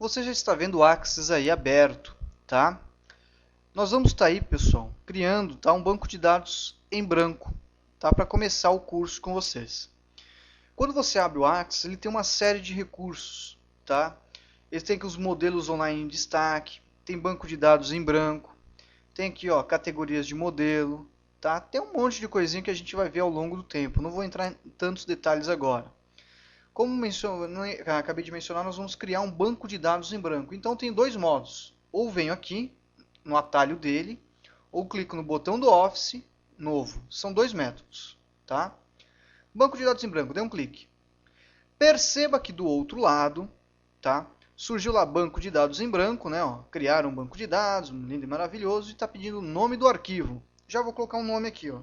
Você já está vendo o Axis aí aberto, tá? Nós vamos estar aí, pessoal, criando, tá, um banco de dados em branco, tá, para começar o curso com vocês. Quando você abre o Axis, ele tem uma série de recursos, tá? Ele tem aqui os modelos online em destaque, tem banco de dados em branco, tem aqui, ó, categorias de modelo, tá? Tem um monte de coisinha que a gente vai ver ao longo do tempo. Não vou entrar em tantos detalhes agora. Como acabei de mencionar, nós vamos criar um banco de dados em branco. Então tem dois modos. Ou venho aqui no atalho dele, ou clico no botão do Office, novo. São dois métodos, tá? Banco de dados em branco, dê um clique. Perceba que do outro lado, tá? Surgiu lá banco de dados em branco, né? Ó, criar um banco de dados, lindo e maravilhoso, e está pedindo o nome do arquivo. Já vou colocar um nome aqui, ó.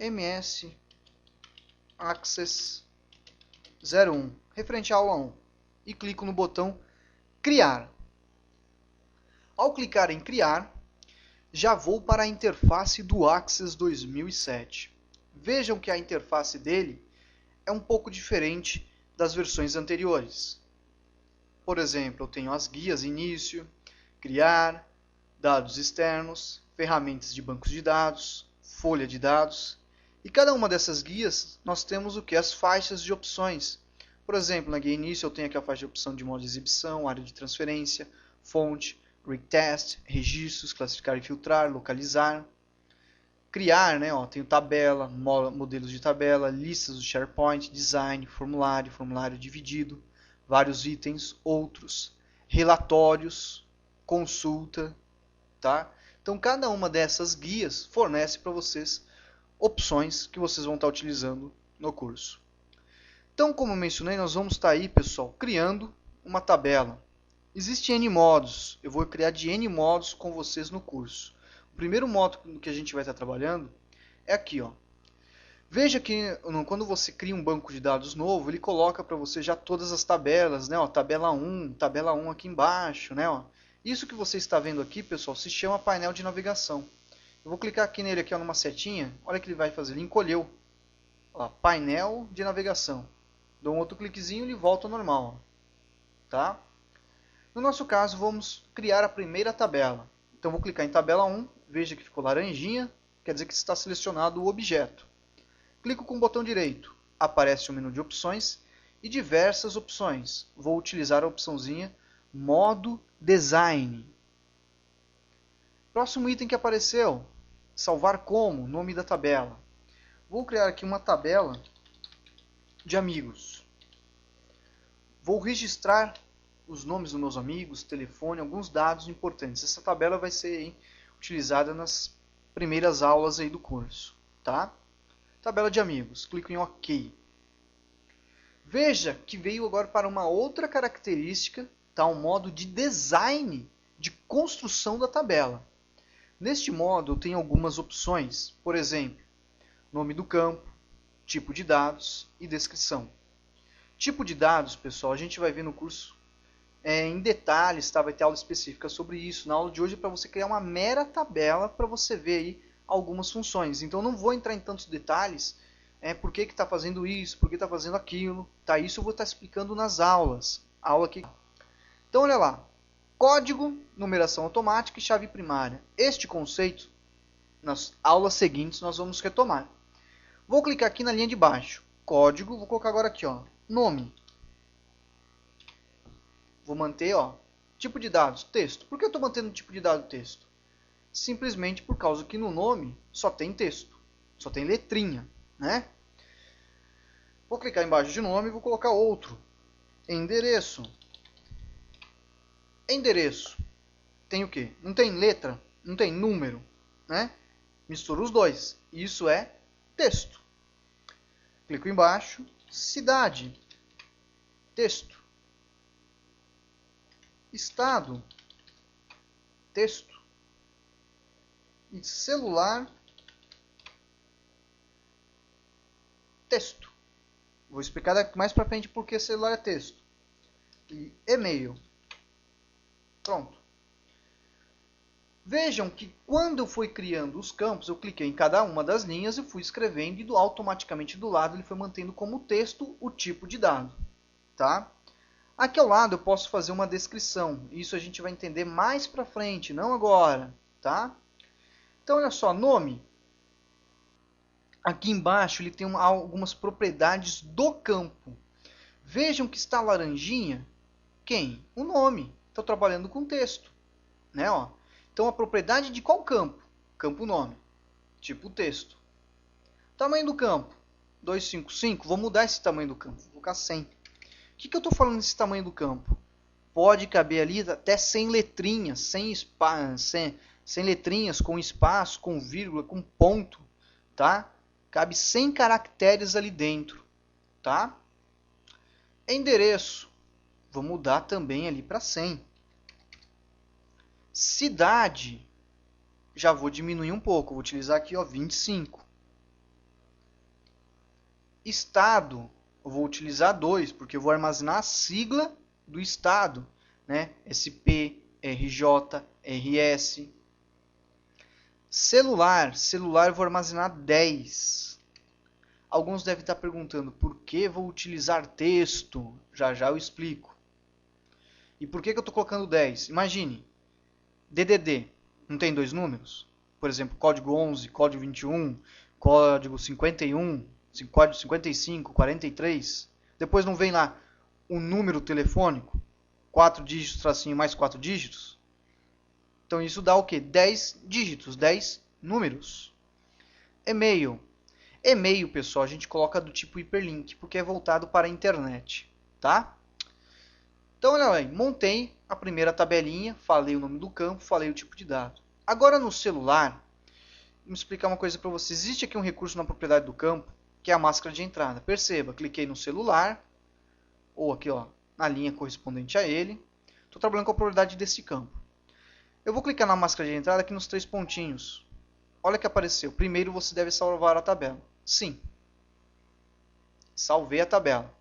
MS Access 01, referente à aula 1, e clico no botão Criar. Ao clicar em Criar, já vou para a interface do Axis 2007. Vejam que a interface dele é um pouco diferente das versões anteriores. Por exemplo, eu tenho as guias Início, Criar, Dados externos, Ferramentas de bancos de dados, Folha de dados. E cada uma dessas guias, nós temos o que? As faixas de opções. Por exemplo, na guia Início eu tenho aqui a faixa de opção de modo de exibição, área de transferência, fonte, retest, registros, classificar e filtrar, localizar. Criar, né? Ó, tenho tabela, modelos de tabela, listas do SharePoint, design, formulário dividido, vários itens, outros, relatórios, consulta, tá? Então cada uma dessas guias fornece para vocês opções que vocês vão estar utilizando no curso. Então, como eu mencionei, nós vamos estar aí, pessoal, criando uma tabela. Existem N modos, eu vou criar de N modos com vocês no curso. O primeiro modo que a gente vai estar trabalhando é aqui, ó. Veja que quando você cria um banco de dados novo, ele coloca para você já todas as tabelas, né? Ó, tabela 1 aqui embaixo, né? Ó. Isso que você está vendo aqui, pessoal, se chama painel de navegação. Eu vou clicar aqui nele aqui, ó, numa setinha. Olha o que ele vai fazer, ele encolheu. Ó, painel de navegação. Dou um outro cliquezinho e ele volta ao normal. Ó. Tá? No nosso caso, vamos criar a primeira tabela. Então, vou clicar em tabela 1. Veja que ficou laranjinha. Quer dizer que está selecionado o objeto. Clico com o botão direito. Aparece o menu de opções e diversas opções. Vou utilizar a opçãozinha Modo Design. Próximo item que apareceu. Salvar como, nome da tabela. Vou criar aqui uma tabela de amigos. Vou registrar os nomes dos meus amigos, telefone, alguns dados importantes. Essa tabela vai ser aí utilizada nas primeiras aulas aí do curso, tá? Tabela de amigos. Clico em OK. Veja que veio agora para uma outra característica, tá? Um modo de design, de construção da tabela. Neste modo eu tenho algumas opções, por exemplo, nome do campo, tipo de dados e descrição. Tipo de dados, pessoal, a gente vai ver no curso em detalhes, tá? Vai ter aula específica sobre isso. Na aula de hoje é para você criar uma mera tabela para você ver aí algumas funções. Então não vou entrar em tantos detalhes, por que está fazendo isso, por que está fazendo aquilo. Tá? Isso eu vou estar explicando nas aulas. Aula aqui. Então olha lá. Código, numeração automática e chave primária. Este conceito, nas aulas seguintes, nós vamos retomar. Vou clicar aqui na linha de baixo. Código, vou colocar agora aqui, ó, nome. Vou manter, ó, tipo de dados, texto. Por que eu estou mantendo o tipo de dado texto? Simplesmente por causa que no nome só tem texto, só tem letrinha, né? Vou clicar embaixo de nome e vou colocar outro. Endereço. Endereço. Tem o quê? Não tem letra, não tem número, né? Misturo os dois. Isso é texto. Clico embaixo, cidade, texto, estado, texto, e celular, texto. Vou explicar mais para frente porque celular é texto. E e-mail. Pronto. Vejam que quando eu fui criando os campos, eu cliquei em cada uma das linhas e fui escrevendo e automaticamente do lado ele foi mantendo como texto o tipo de dado. Tá? Aqui ao lado eu posso fazer uma descrição. Isso a gente vai entender mais para frente, não agora, tá? Então olha só, nome. Aqui embaixo ele tem algumas propriedades do campo. Vejam que está laranjinha. Quem? O nome. Estou trabalhando com texto, né? Ó. Então a propriedade de qual campo? Campo nome. Tipo texto. Tamanho do campo. 255. Vou mudar esse tamanho do campo. Vou colocar 100. O que eu estou falando desse tamanho do campo? Pode caber ali até 100 letrinhas, 100 letrinhas com espaço, com vírgula, com ponto, tá? Cabe 100 caracteres ali dentro, tá? Endereço, vou mudar também ali para 100. Cidade, já vou diminuir um pouco, vou utilizar aqui, ó, 25. Estado, eu vou utilizar 2, porque eu vou armazenar a sigla do estado, né? SP, RJ, RS. Celular eu vou armazenar 10. Alguns devem estar perguntando, por que vou utilizar texto? Já já eu explico. E por que eu estou colocando 10? Imagine, DDD, não tem 2 números? Por exemplo, código 11, código 21, código 51, código 55, 43. Depois não vem lá um número telefônico, 4 dígitos, tracinho mais 4 dígitos? Então isso dá o quê? 10 dígitos, 10 números. E-mail. E-mail, pessoal, a gente coloca do tipo hiperlink, porque é voltado para a internet, tá? Então, olha aí, montei a primeira tabelinha, falei o nome do campo, falei o tipo de dado. Agora no celular, vou explicar uma coisa para vocês. Existe aqui um recurso na propriedade do campo, que é a máscara de entrada. Perceba, cliquei no celular, ou aqui, ó, na linha correspondente a ele. Estou trabalhando com a propriedade desse campo. Eu vou clicar na máscara de entrada aqui nos 3 pontinhos. Olha que apareceu. Primeiro você deve salvar a tabela. Sim. Salvei a tabela.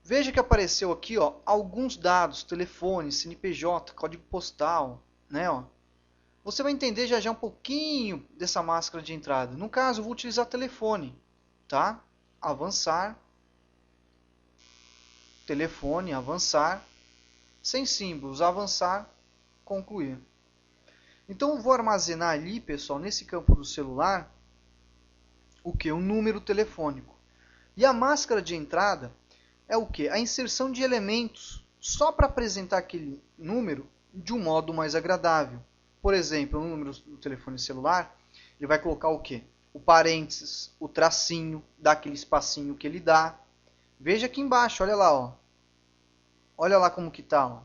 Veja que apareceu aqui, ó, alguns dados, telefone, CNPJ, código postal, né, ó. Você vai entender já já um pouquinho dessa máscara de entrada. No caso, eu vou utilizar telefone, tá? Avançar. Telefone, avançar. Sem símbolos, avançar, concluir. Então eu vou armazenar ali, pessoal, nesse campo do celular, o que? Um número telefônico. E a máscara de entrada é o que? A inserção de elementos só para apresentar aquele número de um modo mais agradável. Por exemplo, no número do telefone celular, ele vai colocar o que? O parênteses, o tracinho, dá aquele espacinho que ele dá. Veja aqui embaixo, olha lá, ó. Olha lá como que tá, ó.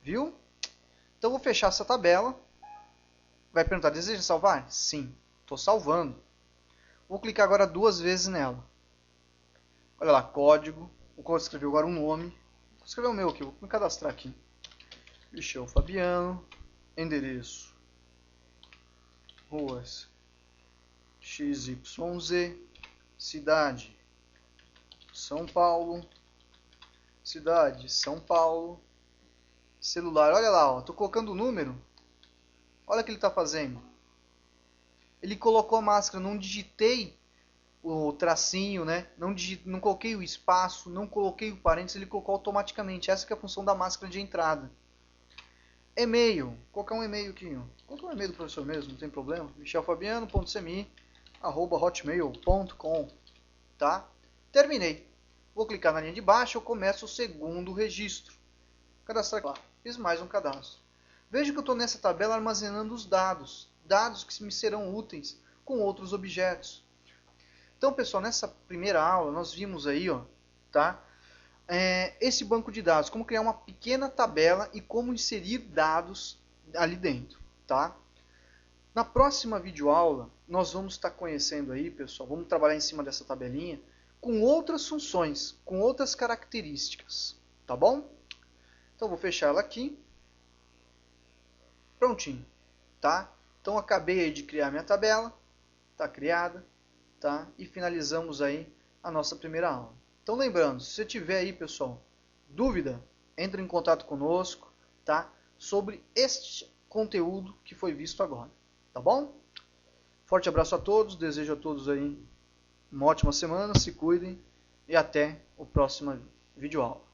Viu? Então eu vou fechar essa tabela. Vai perguntar, deseja salvar? Sim, estou salvando. Vou clicar agora 2 vezes nela. Olha lá, código. Vou escrever agora um nome. Vou escrever o meu aqui, vou me cadastrar aqui. Michel Fabiano. Endereço. Ruas XYZ. Cidade. São Paulo. Cidade, São Paulo. Celular, olha lá, estou colocando o número. Olha o que ele está fazendo. Ele colocou a máscara, não digitei o tracinho, né? Não coloquei o espaço, não coloquei o parênteses, ele colocou automaticamente. Essa que é a função da máscara de entrada. E-mail, vou colocar um e-mail aqui. Ó. Vou colocar um e-mail do professor mesmo, não tem problema. michelfabiano.cmi@hotmail.com, tá? Terminei. Vou clicar na linha de baixo, eu começo o segundo registro. Cadastrar aqui. Fiz mais um cadastro. Veja que eu estou nessa tabela armazenando os dados. Dados que me serão úteis com outros objetos. Então, pessoal, nessa primeira aula nós vimos aí, ó, tá? Esse banco de dados, como criar uma pequena tabela e como inserir dados ali dentro, tá? Na próxima videoaula nós vamos estar conhecendo aí, pessoal, vamos trabalhar em cima dessa tabelinha com outras funções, com outras características, tá bom? Então vou fechar ela aqui. Prontinho, tá? Então acabei aí de criar minha tabela, tá criada, tá? E finalizamos aí a nossa primeira aula. Então lembrando, se você tiver aí, pessoal, dúvida, entre em contato conosco, tá? Sobre este conteúdo que foi visto agora, tá bom? Forte abraço a todos, desejo a todos aí uma ótima semana, se cuidem e até o próximo videoaula.